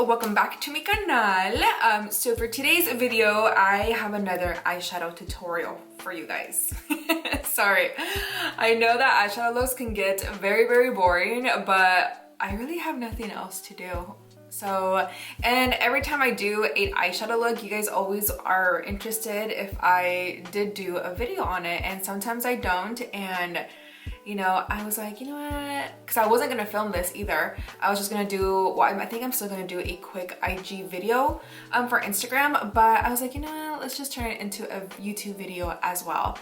welcome back to my canal. So for today's video, I have another eyeshadow tutorial for you guys. Sorry, I know that eyeshadow looks can get very boring, but I really have nothing else to do. So, and every time I do an eyeshadow look, you guys always are interested if I did do a video on it, and sometimes I don't. And you know, I was like, you know what, because I wasn't gonna film this either. I was just gonna do, well, I think I'm still gonna do a quick IG video for Instagram, but I was like, you know what, let's just turn it into a YouTube video as well.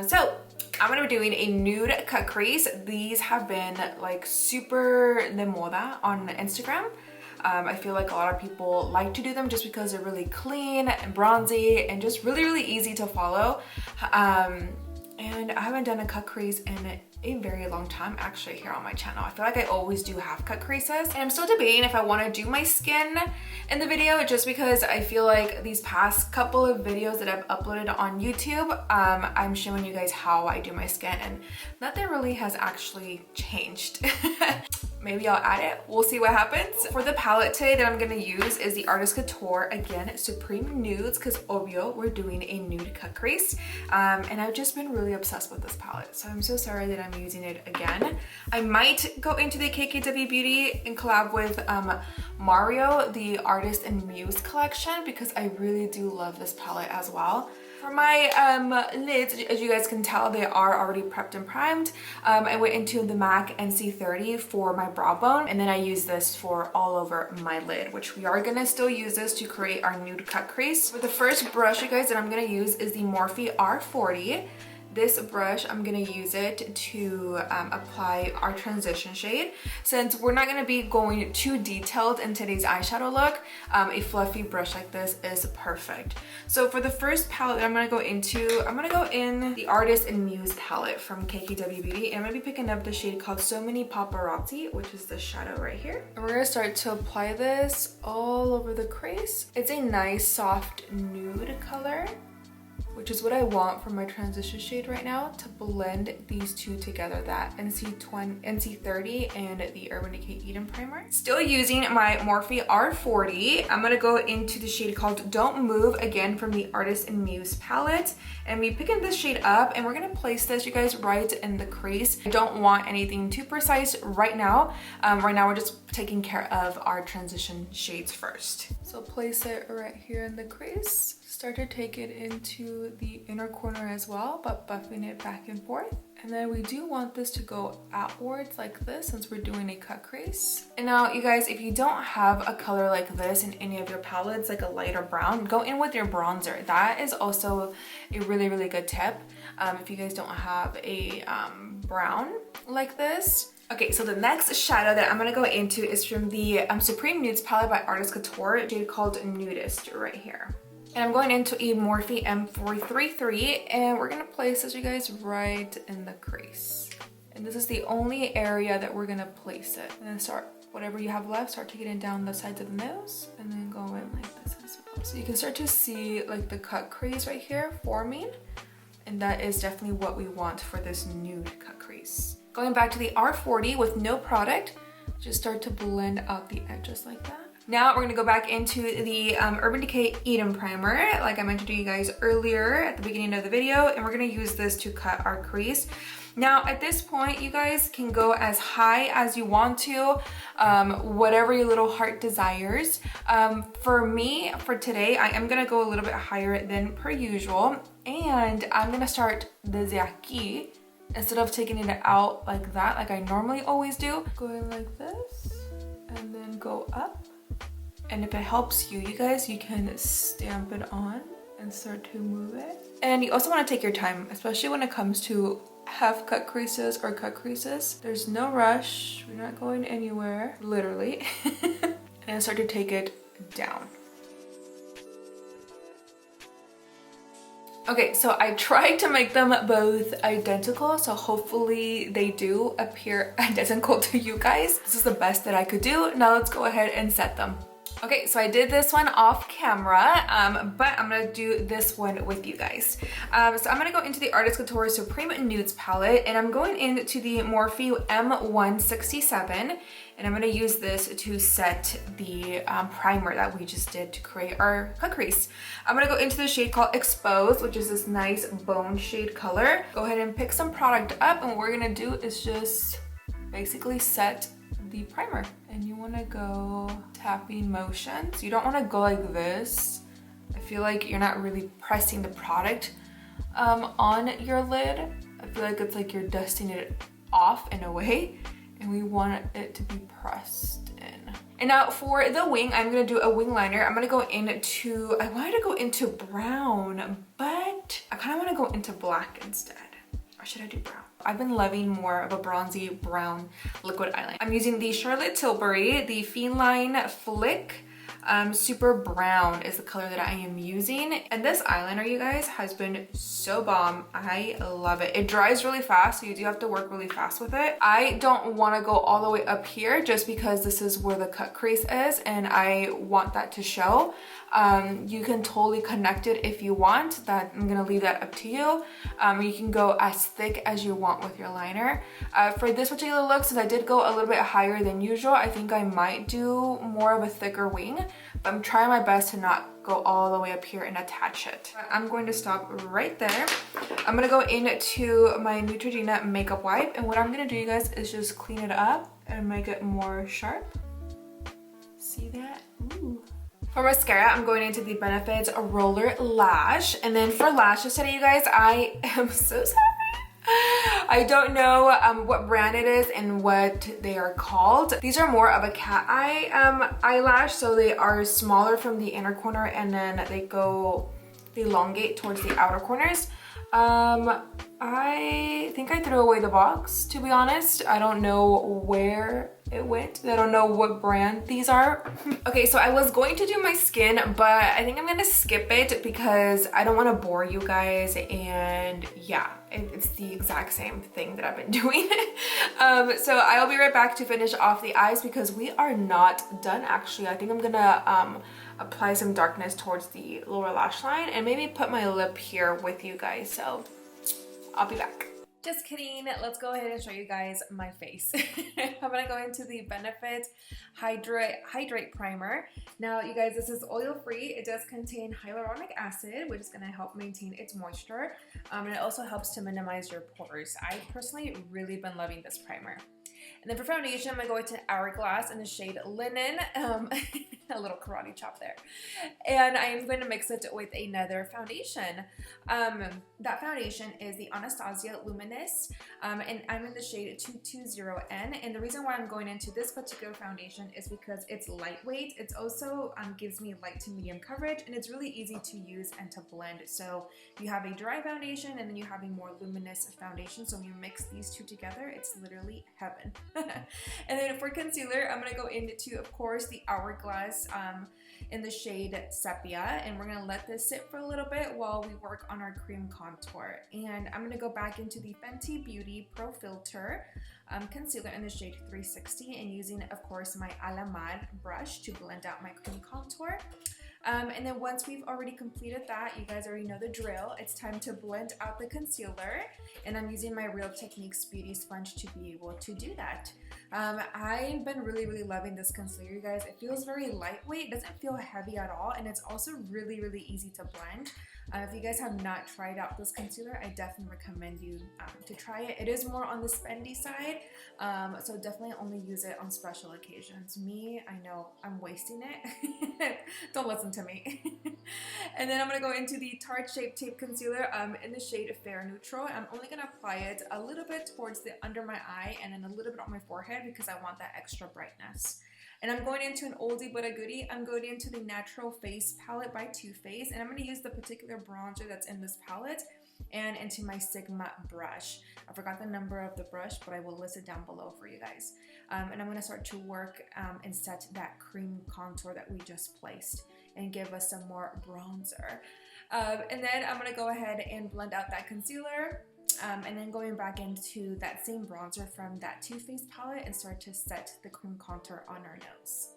So I'm gonna be doing a nude cut crease. These have been like super de moda on Instagram. I feel like a lot of people like to do them just because they're really clean and bronzy and just really easy to follow. And I haven't done a cut crease in a very long time actually here on my channel. I feel like I always do half cut creases, and I'm still debating if I want to do my skin in the video, just because I feel like these past couple of videos that I've uploaded on YouTube, I'm showing you guys how I do my skin, and nothing really has actually changed. Maybe I'll add it. We'll see what happens. For the palette today that I'm gonna use is the Artist Couture, again, Supreme Nudes, because obvio, we're doing a nude cut crease. And I've just been really obsessed with this palette, so I'm so sorry that I'm using it again. I might go into the KKW Beauty and collab with Mario, the Artist and Muse collection, because I really do love this palette as well. For my lids, as you guys can tell, they are already prepped and primed. I went into the MAC NC30 for my brow bone, and then I use this for all over my lid, which we are gonna still use this to create our nude cut crease. For the first brush, you guys, that I'm gonna use is the Morphe R40. This brush, I'm gonna use it to apply our transition shade. Since we're not gonna be going too detailed in today's eyeshadow look, a fluffy brush like this is perfect. So for the first palette that I'm gonna go into, I'm gonna go in the Artist and Muse palette from KKW Beauty, and I'm gonna be picking up the shade called So Many Paparazzi, which is the shadow right here. And we're gonna start to apply this all over the crease. It's a nice soft nude color, which is what I want for my transition shade right now, to blend these two together, that NC30 and the Urban Decay Eden Primer. Still using my Morphe R40, I'm gonna go into the shade called Don't Move, again from the Artist and Muse palette. And we picking this shade up, and we're gonna place this, you guys, right in the crease. I don't want anything too precise right now. Right now we're just taking care of our transition shades first. So place it right here in the crease. Start to take it into the inner corner as well, but buffing it back and forth. And then we do want this to go outwards like this, since we're doing a cut crease. And now, you guys, if you don't have a color like this in any of your palettes, like a lighter brown, go in with your bronzer. That is also a really good tip if you guys don't have a brown like this. Okay, so the next shadow that I'm gonna go into is from the Supreme Nudes palette by Artist Couture, shade called NUDES right here. And I'm going into a Morphe M433, and we're gonna place this, you guys, right in the crease. And this is the only area that we're gonna place it. And then start, whatever you have left, start taking it down the sides of the nose, and then go in like this as well. So you can start to see like the cut crease right here forming, and that is definitely what we want for this nude cut crease. Going back to the R40 with no product, just start to blend out the edges like that. Now we're gonna go back into the Urban Decay Eden Primer, like I mentioned to you guys earlier at the beginning of the video, and we're gonna use this to cut our crease. Now at this point, you guys can go as high as you want to, whatever your little heart desires. For me, for today, I am gonna go a little bit higher than per usual, and I'm gonna start desde aquí, instead of taking it out like that, like I normally always do. Go in like this, and then go up. And if it helps you, you guys, you can stamp it on and start to move it. And you also want to take your time, especially when it comes to half cut creases or cut creases. There's no rush. We're not going anywhere, literally. And start to take it down. Okay, so I tried to make them both identical, so hopefully they do appear identical to you guys. This is the best that I could do. Now let's go ahead and set them. Okay, so I did this one off camera, but I'm gonna do this one with you guys. So I'm gonna go into the Artist Couture Supreme Nudes palette, and I'm going into the Morphe M167, and I'm gonna use this to set the primer that we just did to create our cut crease. I'm gonna go into the shade called Exposed, which is this nice bone shade color. Go ahead and pick some product up, and what we're gonna do is just basically set the primer. And you want to go tapping motions. You don't want to go like this. I feel like you're not really pressing the product on your lid. I feel like it's like you're dusting it off in a way, and we want it to be pressed in. And now for the wing, I'm gonna do a wing liner. I'm gonna go into, I wanted to go into brown, but I kind of want to go into black instead. Or should I do brown? I've been loving more of a bronzy brown liquid eyeliner. I'm using the Charlotte Tilbury, the Feline Flick. Super brown is the color that I am using. And this eyeliner, you guys, has been so bomb. I love it. It dries really fast, so you do have to work really fast with it. I don't want to go all the way up here just because this is where the cut crease is and I want that to show. You can totally connect it if you want. That I'm gonna leave that up to you. You can go as thick as you want with your liner. For this particular look, since I did go a little bit higher than usual, I think I might do more of a thicker wing, but I'm trying my best to not go all the way up here and attach it. I'm going to stop right there. I'm gonna go into my Neutrogena makeup wipe, and what I'm gonna do, you guys, is just clean it up and make it more sharp. See that? Ooh. For mascara, I'm going into the Benefits Roller Lash. And then for lashes today, you guys, I am so sorry. I don't know what brand it is and what they are called. These are more of a cat eye eyelash, so they are smaller from the inner corner and then they elongate towards the outer corners. I think I threw away the box, to be honest. I don't know where it went. I don't know what brand these are. Okay, so I was going to do my skin, but I think I'm gonna skip it because I don't want to bore you guys, and yeah, it's the exact same thing that I've been doing. So I'll be right back to finish off the eyes because we are not done actually. I think I'm gonna apply some darkness towards the lower lash line and maybe put my lip here with you guys, so I'll be back. Just kidding, let's go ahead and show you guys my face. I'm gonna go into the Benefit Hydrate Primer. Now, you guys, this is oil-free. It does contain hyaluronic acid, which is gonna help maintain its moisture. And it also helps to minimize your pores. I personally really been loving this primer. And then for foundation, I'm gonna go into Hourglass in the shade Linen. A little karate chop there. And I am going to mix it with another foundation. That foundation is the Anastasia Luminous, and I'm in the shade 220N. And the reason why I'm going into this particular foundation is because it's lightweight. It's also gives me light to medium coverage, and it's really easy to use and to blend. So you have a dry foundation, and then you have a more luminous foundation. So when you mix these two together, it's literally heaven. And then for concealer, I'm gonna go into, of course, the Hourglass in the shade Sepia, and we're gonna let this sit for a little bit while we work on our cream contour. And I'm gonna go back into the Fenty Beauty Pro Filter concealer in the shade 360, and using, of course, my A La Mode brush to blend out my cream contour. And then once we've already completed that, you guys already know the drill. It's time to blend out the concealer, and I'm using my Real Techniques Beauty Sponge to be able to do that. I've been really loving this concealer, you guys. It feels very lightweight, it doesn't feel heavy at all, and it's also really easy to blend. If you guys have not tried out this concealer, I definitely recommend you to try it. It is more on the spendy side, so definitely only use it on special occasions. Me, I know I'm wasting it. Don't listen to me. And then I'm gonna go into the Tarte Shape Tape Concealer in the shade Fair Neutral. I'm only gonna apply it a little bit towards the under my eye and then a little bit on my forehead because I want that extra brightness. And I'm going into an oldie but a goodie. I'm going into the Natural Face palette by Too Faced, and I'm going to use the particular bronzer that's in this palette and into my Sigma brush. I forgot the number of the brush, but I will list it down below for you guys. And I'm going to start to work and set that cream contour that we just placed and give us some more bronzer. And then I'm going to go ahead and blend out that concealer. And then going back into that same bronzer from that Too Faced palette and start to set the cream contour on our nose.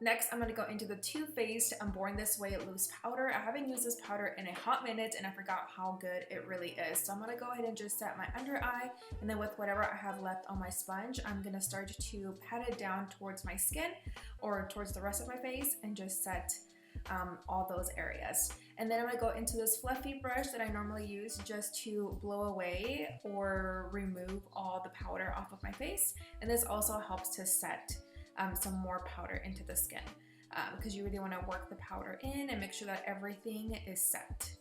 Next, I'm going to go into the Too Faced Born This Way loose powder. I haven't used this powder in a hot minute and I forgot how good it really is. So I'm going to go ahead and just set my under eye, and then with whatever I have left on my sponge, I'm going to start to pat it down towards my skin or towards the rest of my face and just set all those areas. And then I'm going to go into this fluffy brush that I normally use just to blow away or remove all the powder off of my face. And this also helps to set some more powder into the skin because you really want to work the powder in and make sure that everything is set.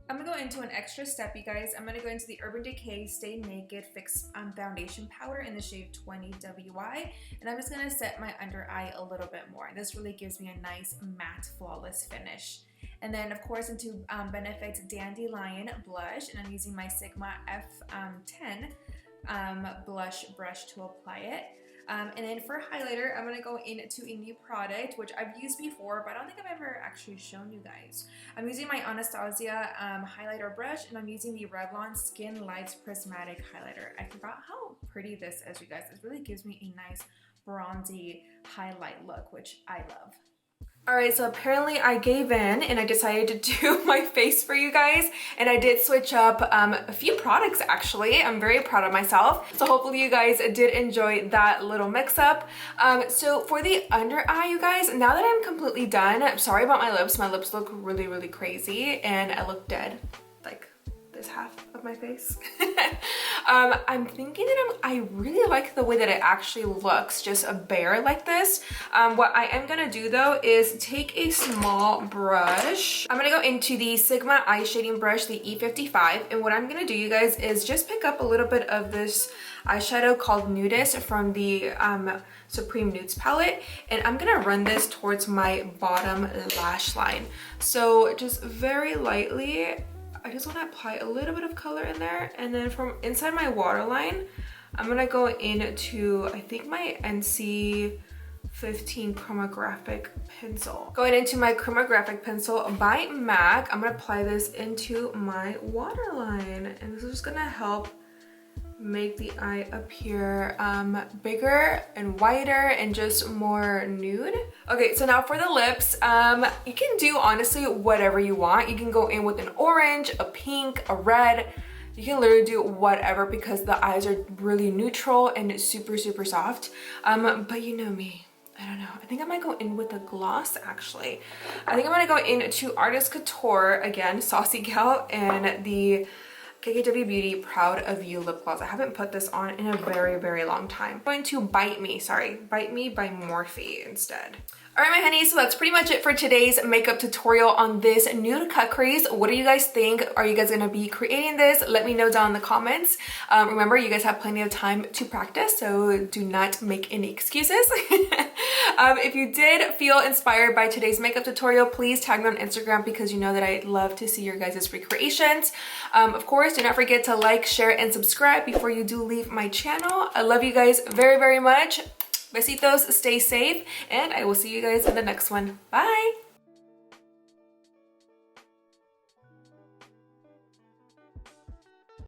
I'm gonna go into an extra step, you guys. I'm gonna go into the Urban Decay Stay Naked Fix Foundation Powder in the shade 20 WY, and I'm just gonna set my under eye a little bit more. This really gives me a nice matte, flawless finish. And then, of course, into Benefit's Dandelion blush, and I'm using my Sigma F10 blush brush to apply it. And then for highlighter, I'm going to go into a new product, which I've used before, but I don't think I've ever actually shown you guys. I'm using my Anastasia highlighter brush, and I'm using the Revlon Skin Lights Prismatic Highlighter. I forgot how pretty this is, you guys. It really gives me a nice bronzy highlight look, which I love. Alright, so apparently I gave in and I decided to do my face for you guys, and I did switch up a few products actually. I'm very proud of myself. So hopefully you guys did enjoy that little mix up. So for the under eye, you guys, now that I'm completely done, I'm sorry about my lips. My lips look really, really crazy and I look dead, like this half of my face. I'm thinking that I really like the way that it actually looks, just a bare like this. What I am gonna do though is take a small brush. I'm gonna go into the Sigma eye shading brush, the E55, and what I'm gonna do, you guys, is just pick up a little bit of this eyeshadow called Nudes from the Supreme Nudes palette, and I'm gonna run this towards my bottom lash line. So just very lightly, I just want to apply a little bit of color in there, and then from inside my waterline, I'm gonna go into, I think, my NC 15 chromographic pencil. Going into my chromographic pencil by MAC, I'm gonna apply this into my waterline, and this is just gonna help make the eye appear bigger and wider and just more nude. Okay, so now for the lips, you can do honestly whatever you want. You can go in with an orange, a pink, a red. You can literally do whatever because the eyes are really neutral and super, super soft. But you know me, I don't know. I think I might go in with a gloss actually. I think I'm gonna go into Artist Couture again, Saucy Gal, and the KKW Beauty Proud of You lip gloss. I haven't put this on in a very, very long time. I'm going to Bite Me by Morphe instead. Alright my honeys, so that's pretty much it for today's makeup tutorial on this nude cut crease. What do you guys think? Are you guys gonna be creating this? Let me know down in the comments. Remember, you guys have plenty of time to practice, so do not make any excuses. If you did feel inspired by today's makeup tutorial, please tag me on Instagram because you know that I love to see your guys' recreations. Of course, do not forget to like, share, and subscribe before you do leave my channel. I love you guys very, very much. Besitos, stay safe, and I will see you guys in the next one. Bye!